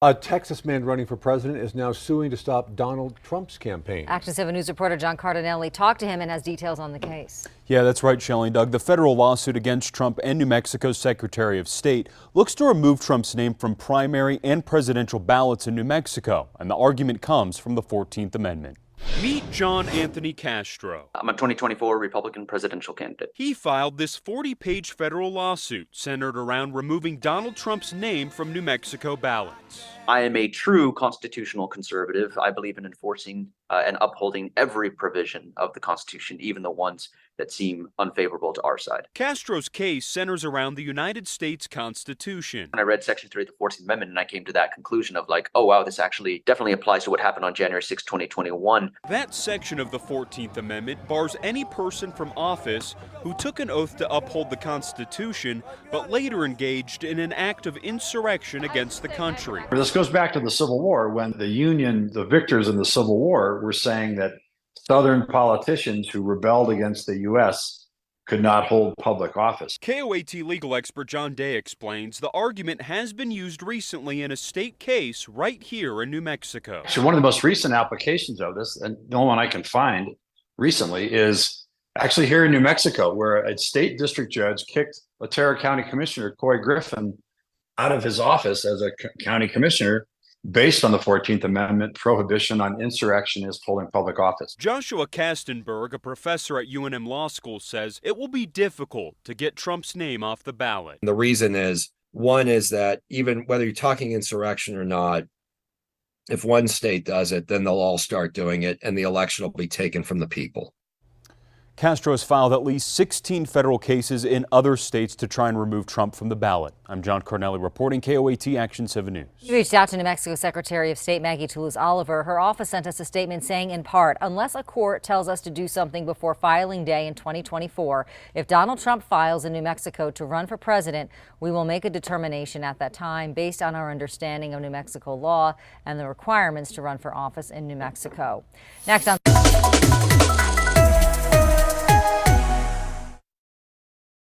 A Texas man running for president is now suing to stop Donald Trump's campaign. Action 7 News reporter John Cardinelli talked to him and has details on the case. Yeah, that's right, Shelley. Doug, the federal lawsuit against Trump and New Mexico's Secretary of State looks to remove Trump's name from primary and presidential ballots in New Mexico. And the argument comes from the 14th Amendment. Meet John Anthony Castro. I'm a 2024 Republican presidential candidate. He filed this 40-page federal lawsuit centered around removing Donald Trump's name from New Mexico ballots. I am a true constitutional conservative. I believe in enforcing and upholding every provision of the Constitution, even the ones that seem unfavorable to our side. Castro's case centers around the United States Constitution. When I read Section 3 of the 14th Amendment, and I came to that conclusion of like, oh, wow, this actually definitely applies to what happened on January 6, 2021. That section of the 14th Amendment bars any person from office who took an oath to uphold the Constitution, but later engaged in an act of insurrection against the country. This goes back to the Civil War, when the Union, the victors in the Civil War, were saying that Southern politicians who rebelled against the U.S. could not hold public office. KOAT legal expert John Day explains the argument has been used recently in a state case right here in New Mexico. So one of the most recent applications of this, and the only one I can find recently, is actually here in New Mexico, where a state district judge kicked Otero County Commissioner Couy Griffin out of his office as a county commissioner based on the 14th Amendment prohibition on insurrectionists holding public office. Joshua Kastenberg, a professor at UNM Law School, says it will be difficult to get Trump's name off the ballot. The reason is, one is that even whether you're talking insurrection or not, if one state does it, then they'll all start doing it and the election will be taken from the people. Castro has filed at least 16 federal cases in other states to try and remove Trump from the ballot. I'm John Cardinelli reporting KOAT Action 7 News. We reached out to New Mexico Secretary of State Maggie Toulouse-Oliver. Her office sent us a statement saying, in part, unless a court tells us to do something before filing day in 2024, if Donald Trump files in New Mexico to run for president, we will make a determination at that time based on our understanding of New Mexico law and the requirements to run for office in New Mexico. Next on